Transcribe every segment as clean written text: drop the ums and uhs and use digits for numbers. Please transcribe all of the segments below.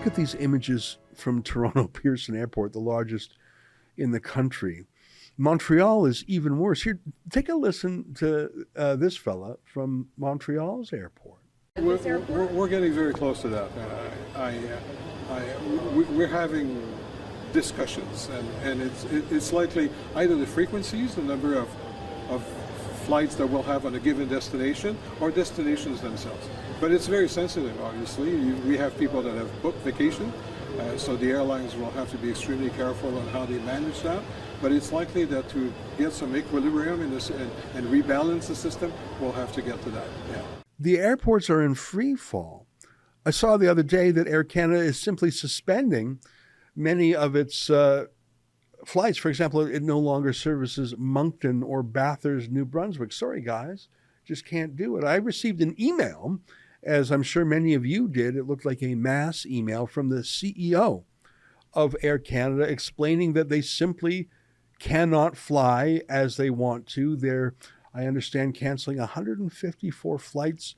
look at these images from Toronto Pearson Airport, the largest in the country, Montreal is even worse. Here, take a listen to this fella from Montreal's airport. We're getting very close to that. We're having discussions, and it's likely either the frequencies, the number of flights that we'll have on a given destination, or destinations themselves. But it's very sensitive, obviously. We have people that have booked vacation, so the airlines will have to be extremely careful on how they manage that. But it's likely that to get some equilibrium in this and rebalance the system, we'll have to get to that. Yeah. The airports are in free fall. I saw the other day that Air Canada is simply suspending many of its flights. For example, it no longer services Moncton or Bathurst, New Brunswick. Sorry, guys, just can't do it. I received an email, as I'm sure many of you did. It looked like a mass email from the CEO of Air Canada explaining that they simply cannot fly as they want to. They're, I understand, canceling 154 flights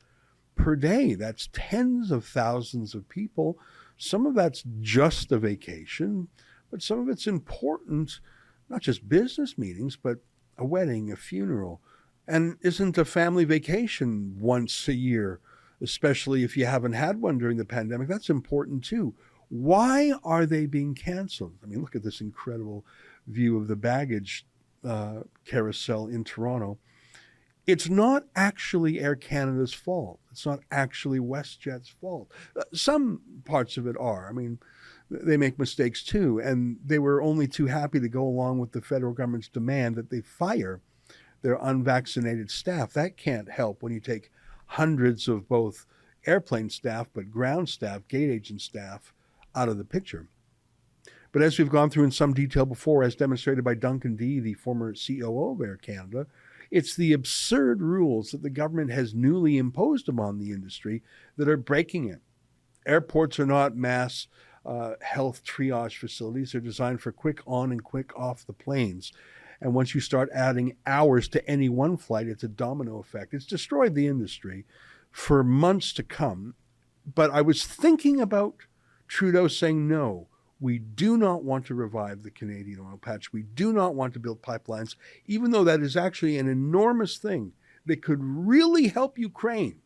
per day. That's tens of thousands of people. Some of that's just a vacation, but some of it's important, not just business meetings, but a wedding, a funeral. And isn't a family vacation once a year, especially if you haven't had one during the pandemic? That's important too. Why are they being canceled? I mean, look at this incredible view of the baggage carousel in Toronto. It's not actually Air Canada's fault. It's not actually WestJet's fault. Some parts of it are. I mean, they make mistakes too, and they were only too happy to go along with the federal government's demand that they fire their unvaccinated staff. That can't help when you take hundreds of both airplane staff, but ground staff, gate agent staff out of the picture. But as we've gone through in some detail before, as demonstrated by Duncan Dee, the former COO of Air Canada, it's the absurd rules that the government has newly imposed upon the industry that are breaking it. Airports are not mass health triage facilities. They're designed for quick on and quick off the planes. And once you start adding hours to any one flight, it's a domino effect. It's destroyed the industry for months to come. But I was thinking about Trudeau saying, no, we do not want to revive the Canadian oil patch. We do not want to build pipelines, even though that is actually an enormous thing that could really help Ukraine.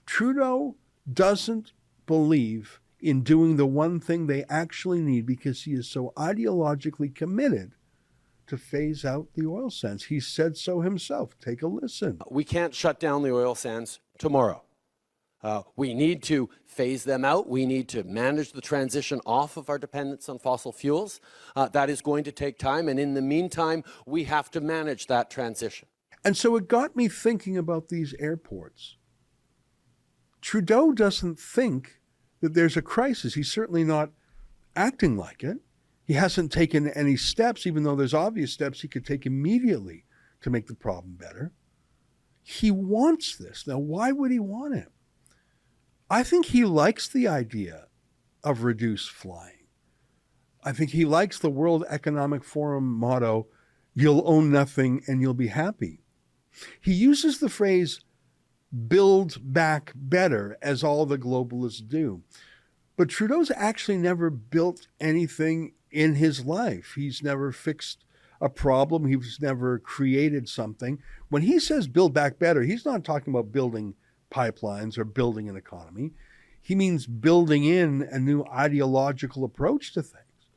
Trudeau doesn't believe in doing the one thing they actually need because he is so ideologically committed to phase out the oil sands. He said so himself. Take a listen. We can't shut down the oil sands tomorrow. We need to phase them out. We need to manage the transition off of our dependence on fossil fuels. That is going to take time. And in the meantime, we have to manage that transition. And so it got me thinking about these airports. Trudeau doesn't think that there's a crisis. He's certainly not acting like it. He hasn't taken any steps, even though there's obvious steps he could take immediately to make the problem better. He wants this. Now, why would he want it? I think he likes the idea of reduced flying. I think he likes the World Economic Forum motto, you'll own nothing and you'll be happy. He uses the phrase, build back better, as all the globalists do. But Trudeau's actually never built anything in his life. He's never fixed a problem. He's never created something. When he says build back better, he's not talking about building pipelines or building an economy. He means building in a new ideological approach to things.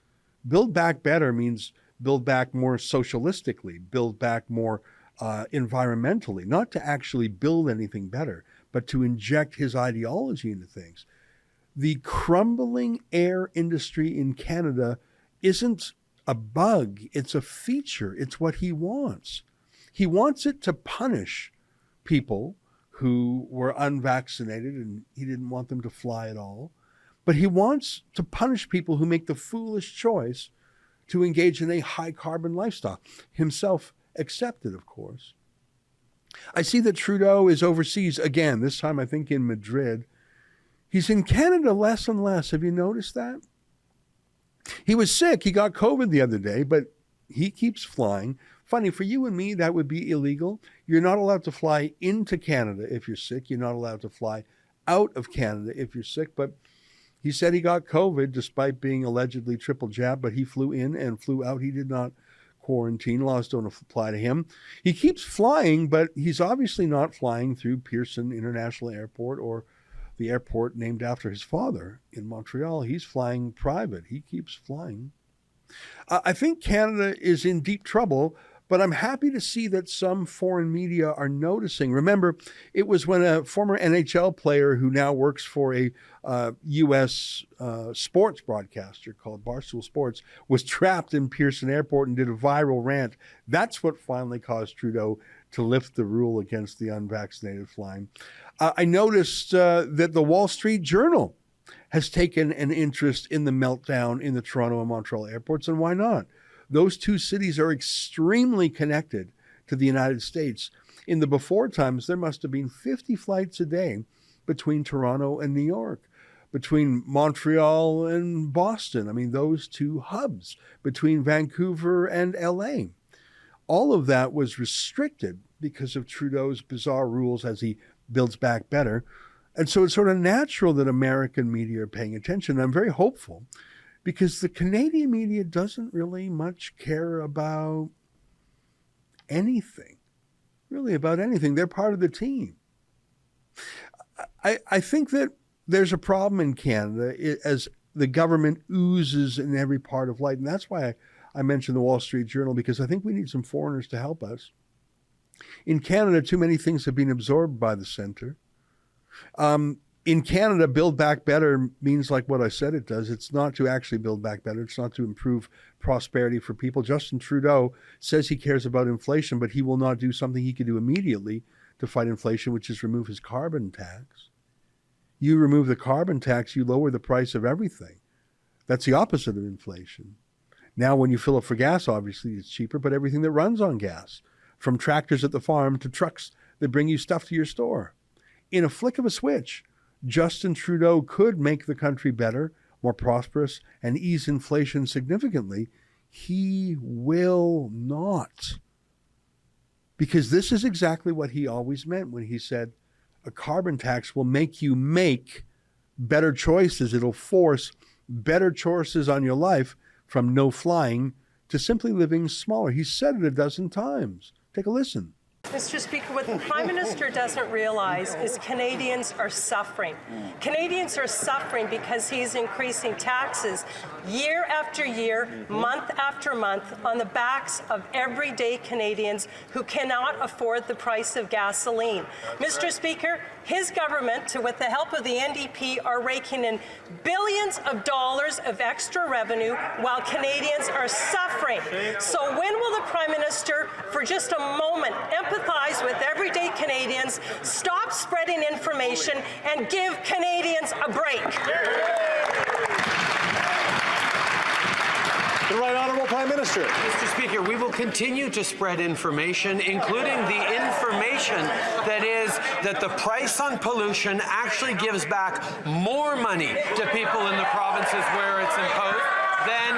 Build back better means build back more socialistically, build back more environmentally, not to actually build anything better, but to inject his ideology into things. The crumbling air industry in Canada isn't a bug, it's a feature. It's what he wants. He wants it to punish people who were unvaccinated, and he didn't want them to fly at all. But he wants to punish people who make the foolish choice to engage in a high carbon lifestyle, himself accepted, of course. I see that Trudeau is overseas again, this time I think in Madrid. He's in Canada less and less. Have you noticed that? He was sick. He got COVID the other day, but he keeps flying. Funny, for you and me, that would be illegal. You're not allowed to fly into Canada if you're sick. You're not allowed to fly out of Canada if you're sick. But He said he got COVID despite being allegedly triple jabbed, but he flew in and flew out. He did not quarantine. Laws don't apply to him. He keeps flying, but he's obviously not flying through Pearson International Airport or the airport named after his father in Montreal. He's flying private. He keeps flying. I think Canada is in deep trouble, but I'm happy to see that some foreign media are noticing. Remember, it was when a former NHL player who now works for a U.S. Sports broadcaster called Barcelo Sports was trapped in Pearson Airport and did a viral rant. That's what finally caused Trudeau to lift the rule against the unvaccinated flying. I noticed that the Wall Street Journal has taken an interest in the meltdown in the Toronto and Montreal airports, and why not? Those two cities are extremely connected to the United States. In the before times, there must have been 50 flights a day between Toronto and New York, between Montreal and Boston. I mean, those two hubs, between Vancouver and LA. All of that was restricted because of Trudeau's bizarre rules as he builds back better. And so it's sort of natural that American media are paying attention. I'm very hopeful because the Canadian media doesn't really much care about anything, really about anything. They're part of the team. I think that there's a problem in Canada as the government oozes in every part of life. And that's why I mentioned the Wall Street Journal, because I think we need some foreigners to help us. In Canada, too many things have been absorbed by the center. In Canada, Build Back Better means like what I said it does. It's not to actually build back better. It's not to improve prosperity for people. Justin Trudeau says he cares about inflation, but he will not do something he could do immediately to fight inflation, which is remove his carbon tax. You remove the carbon tax, you lower the price of everything. That's the opposite of inflation. Now, when you fill up for gas, obviously it's cheaper, but everything that runs on gas, from tractors at the farm to trucks that bring you stuff to your store. In a flick of a switch, Justin Trudeau could make the country better, more prosperous, and ease inflation significantly. He will not. Because this is exactly what he always meant when he said a carbon tax will make you make better choices. It'll force better choices on your life from no flying to simply living smaller. He said it a dozen times. Take a listen. Mr. Speaker, what the Prime Minister doesn't realize is Canadians are suffering. Canadians are suffering because he's increasing taxes year after year, month after month, on the backs of everyday Canadians who cannot afford the price of gasoline. Mr. Speaker, his government, with the help of the NDP, are raking in billions of dollars of extra revenue while Canadians are suffering. So when will the Prime Minister, for just a moment, empathize with everyday Canadians, stop spreading information, and give Canadians a break? The Right Honourable Prime Minister. Mr. Speaker, we will continue to spread information, including the information that is that the price on pollution actually gives back more money to people in the provinces where it's imposed than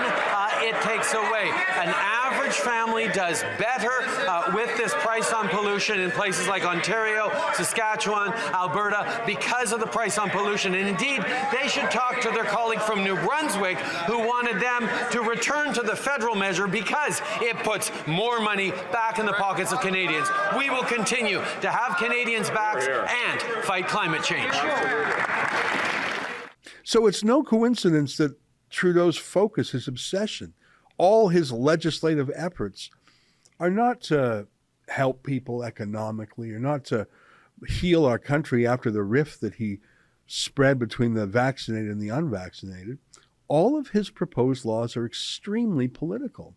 it takes away. An average family does better with this price on pollution in places like Ontario, Saskatchewan, Alberta, because of the price on pollution. And indeed, they should talk to their colleague from New Brunswick who wanted them to return to the federal measure because it puts more money back in the pockets of Canadians. We will continue to have Canadians' backs and fight climate change. So it's no coincidence that Trudeau's focus, his obsession, all his legislative efforts are not to help people economically or not to heal our country after the rift that he spread between the vaccinated and the unvaccinated. All of his proposed laws are extremely political.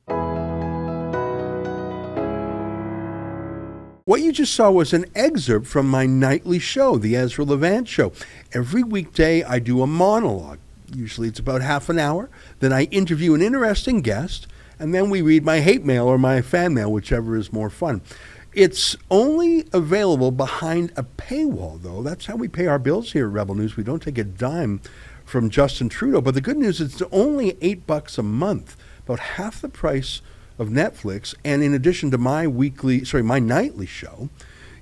What you just saw was an excerpt from my nightly show, the Ezra Levant Show. Every weekday I do a monologue. Usually it's about half an hour. Then I interview an interesting guest, and then we read my hate mail or my fan mail, whichever is more fun. It's only available behind a paywall, though. That's how we pay our bills here at Rebel News. We don't take a dime from Justin Trudeau. But the good news is it's only $8 a month, about half the price of Netflix. And in addition to my nightly show,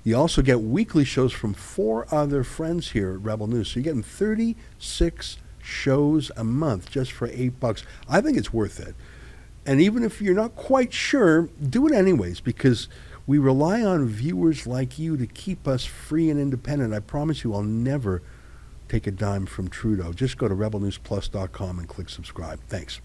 you also get weekly shows from 4 other friends here at Rebel News. So you're getting 36 shows a month just for $8. I think it's worth it. And even if you're not quite sure, do it anyways, because we rely on viewers like you to keep us free and independent. I promise you I'll never take a dime from Trudeau. Just go to rebelnewsplus.com and click subscribe. Thanks.